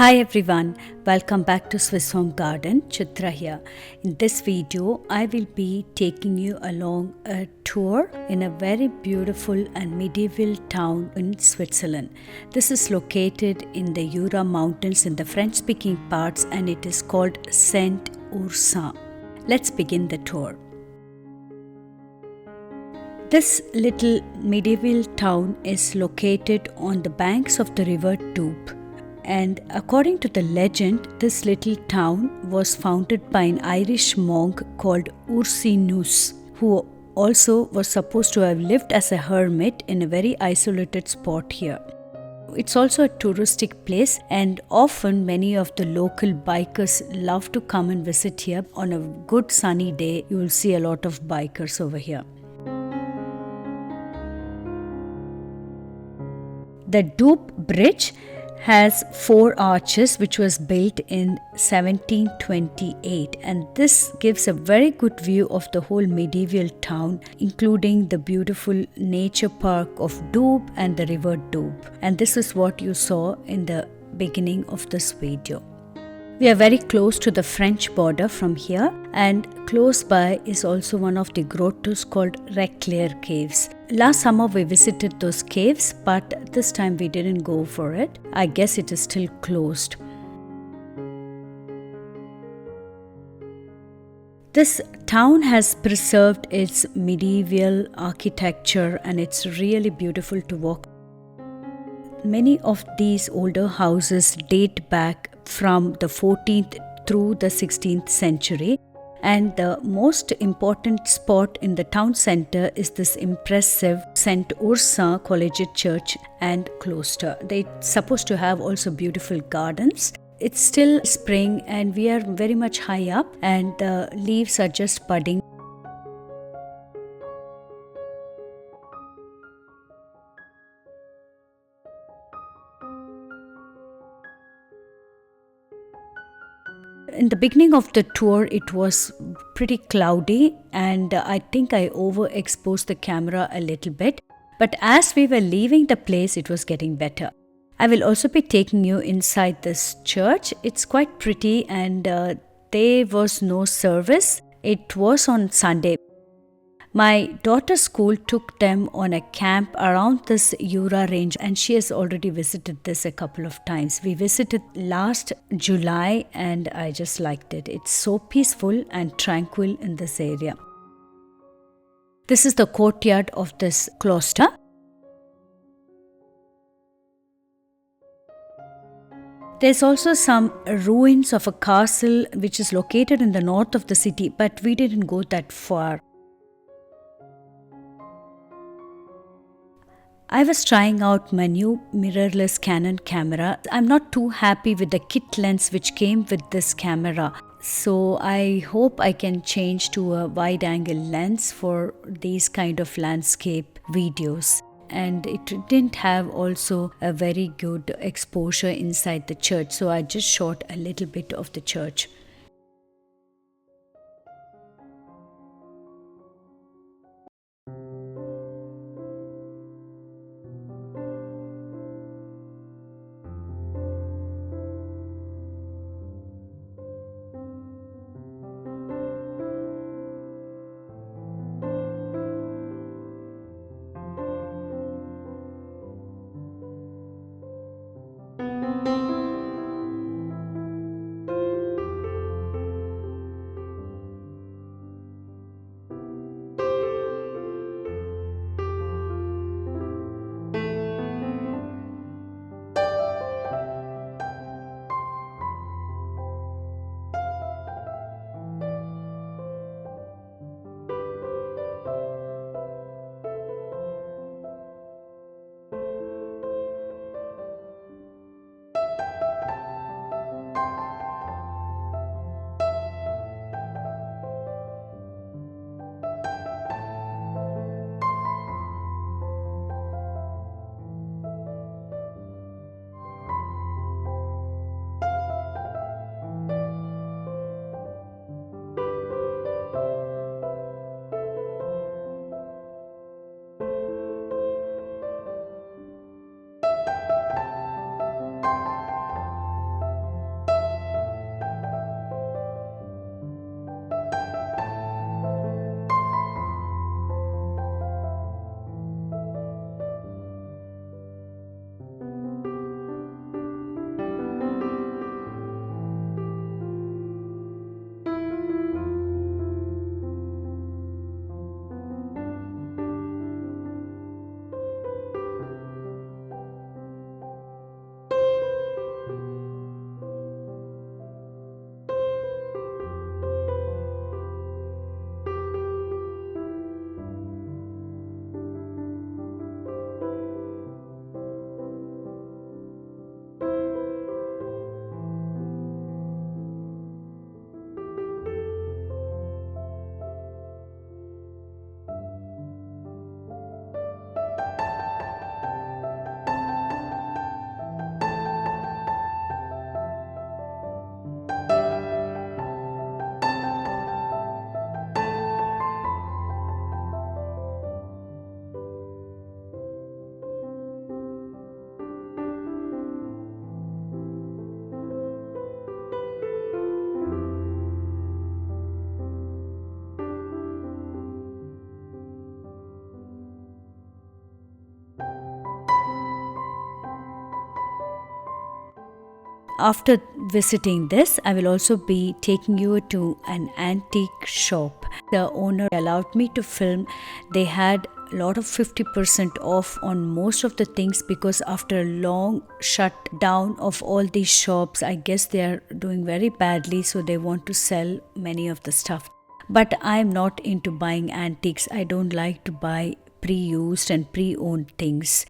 Hi everyone, welcome back to Swiss Home Garden. Chitra here. In this video, I will be taking you along a tour in a very beautiful and medieval town in Switzerland. This is located in the Jura mountains in the French-speaking parts and it is called St-Ursanne. Let's begin the tour. This little medieval town is located on the banks of the river Doubs. And according to the legend, this little town was founded by an Irish monk called Ursinus, who also was supposed to have lived as a hermit in a very isolated spot here. It's also a touristic place, and often many of the local bikers love to come and visit here. On a good sunny day, you will see a lot of bikers over here. The Doubs Bridge has 4 arches which was built in 1728, and this gives a very good view of the whole medieval town, including the beautiful nature park of Doubs and the river Doubs. And this is what you saw in the beginning of this video. We are very close to the French border from here, and close by is also one of the grottos called Reclair Caves. Last summer we visited those caves, but this time we didn't go for it. I guess it is still closed. This town has preserved its medieval architecture and it's really beautiful to walk. Many of these older houses date back from the 14th through the 16th century, and the most important spot in the town center is this impressive St-Ursanne collegiate church and cloister. They're supposed to have also beautiful gardens. It's still spring and we are very much high up and the leaves are just budding. In the beginning of the tour, it was pretty cloudy and I think I overexposed the camera a little bit. But as we were leaving the place, it was getting better. I will also be taking you inside this church. It's quite pretty and there was no service. It was on Sunday. My daughter's school took them on a camp around this Jura range and she has already visited this a couple of times. We visited last July and I just liked it. It's so peaceful and tranquil in this area. This is the courtyard of this cloister. There's also some ruins of a castle which is located in the north of the city, but we didn't go that far. I was trying out my new mirrorless Canon camera. I'm not too happy with the kit lens which came with this camera. So I hope I can change to a wide angle lens for these kind of landscape videos. And it didn't have also a very good exposure inside the church. So I just shot a little bit of the church. after visiting this, I will also be taking you to an antique shop. The owner allowed me to film. They had a lot of 50% off on most of the things, because after a long shutdown of all these shops, I guess they are doing very badly, so they want to sell many of the stuff. But I'm not into buying antiques. I don't like to buy pre-used and pre-owned things.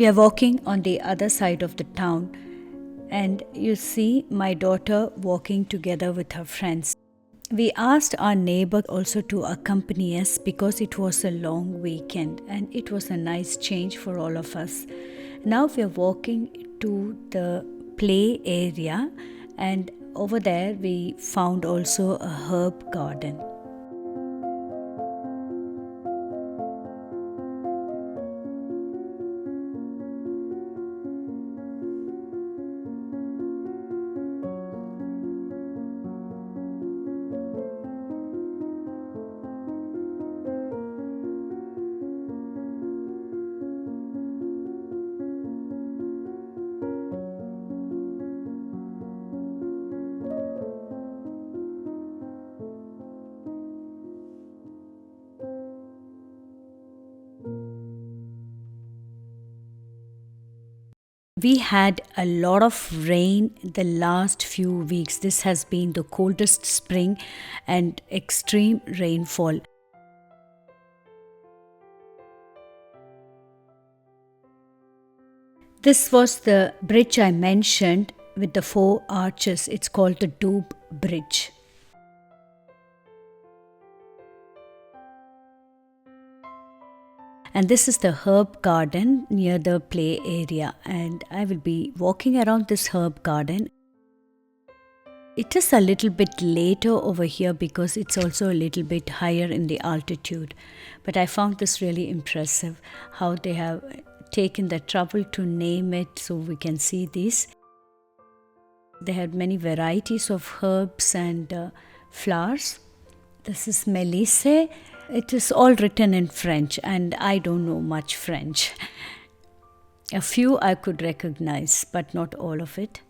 We are walking on the other side of the town, and you see my daughter walking together with her friends. We asked our neighbor also to accompany us because it was a long weekend and it was a nice change for all of us. Now we are walking to the play area, and over there we found also a herb garden. We had a lot of rain the last few weeks. This has been the coldest spring and extreme rainfall. This was the bridge I mentioned with the four arches. It's called the Doob Bridge. And this is the herb garden near the play area, and I will be walking around this herb garden. It is a little bit later over here because it's also a little bit higher in the altitude, but I found this really impressive how they have taken the trouble to name it so we can see these. They had many varieties of herbs and flowers. This is Melisse. It is all written in French and I don't know much French. A few I could recognize, but not all of it.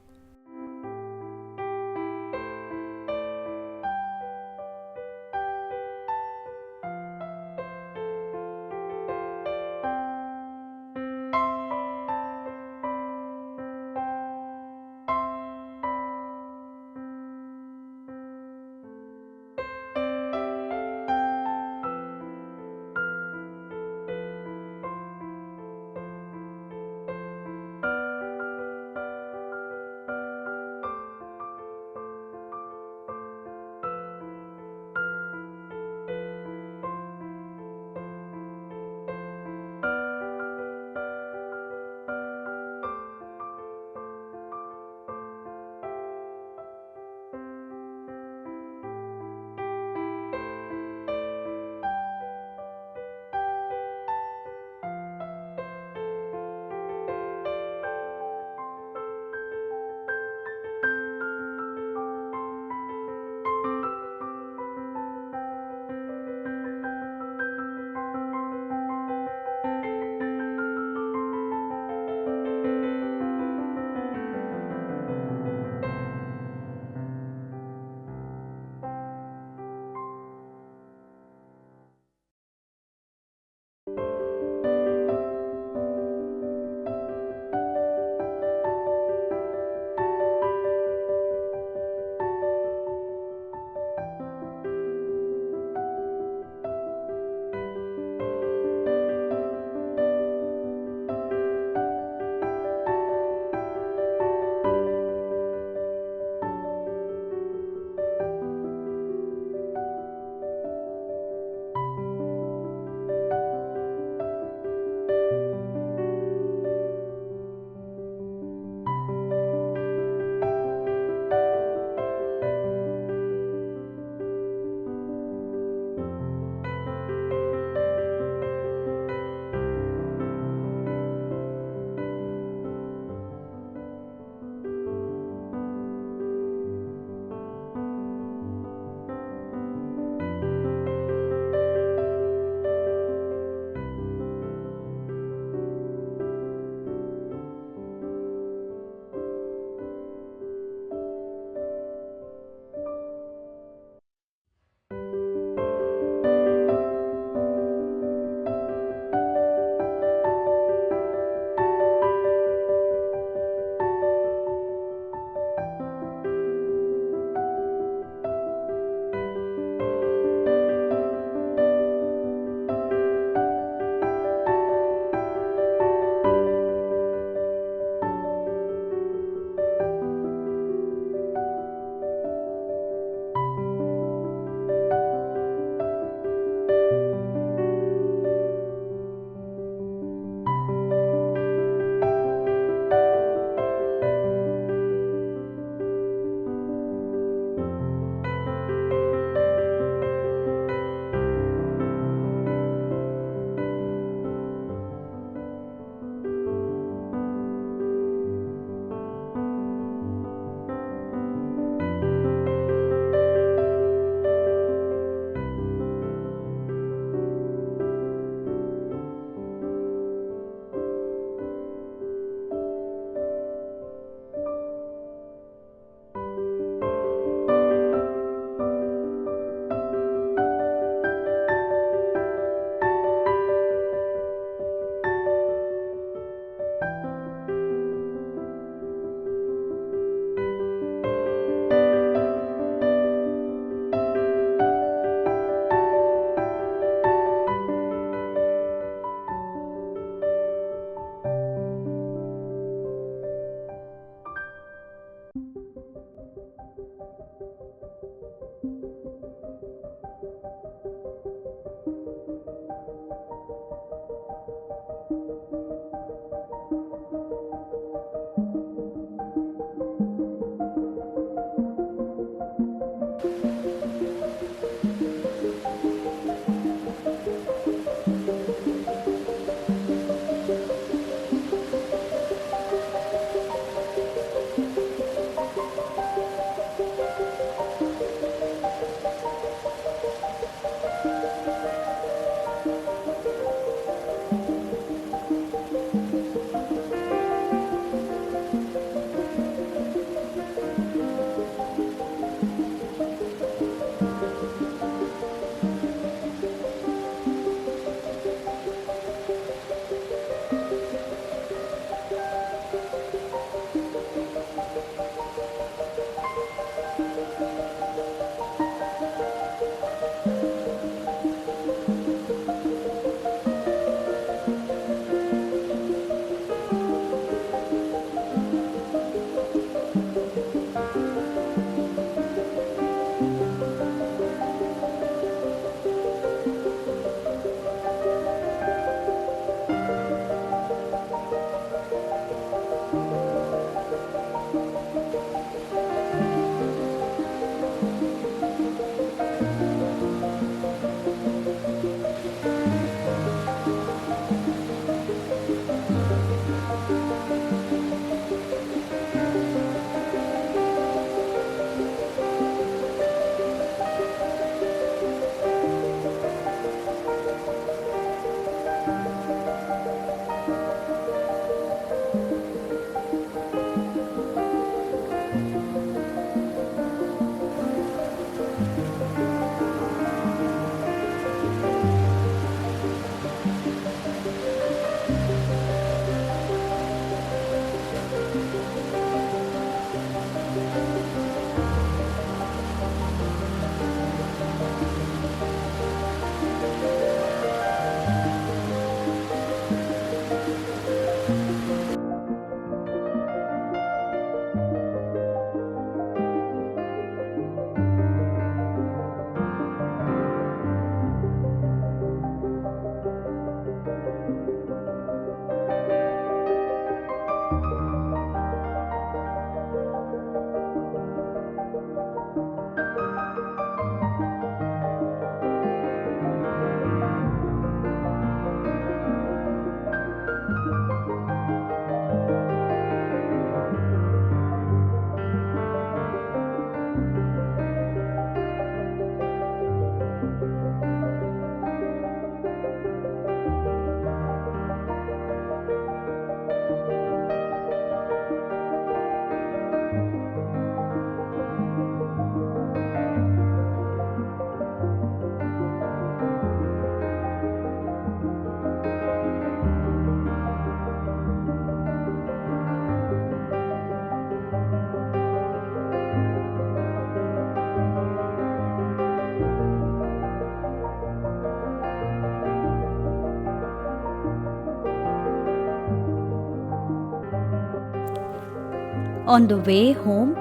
On the way home,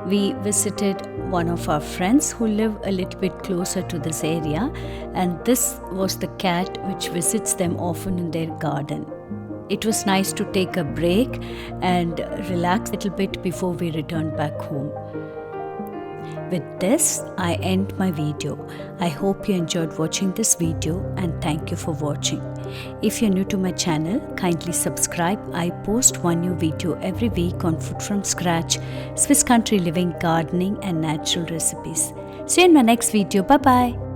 we visited one of our friends who live a little bit closer to this area, and this was the cat which visits them often in their garden. It was nice to take a break and relax a little bit before we returned back home. With this, I end my video. I hope you enjoyed watching this video, and thank you for watching. If you're new to my channel, kindly subscribe. I post one new video every week on food from scratch, Swiss country living, gardening and natural recipes. See you in my next video. Bye bye.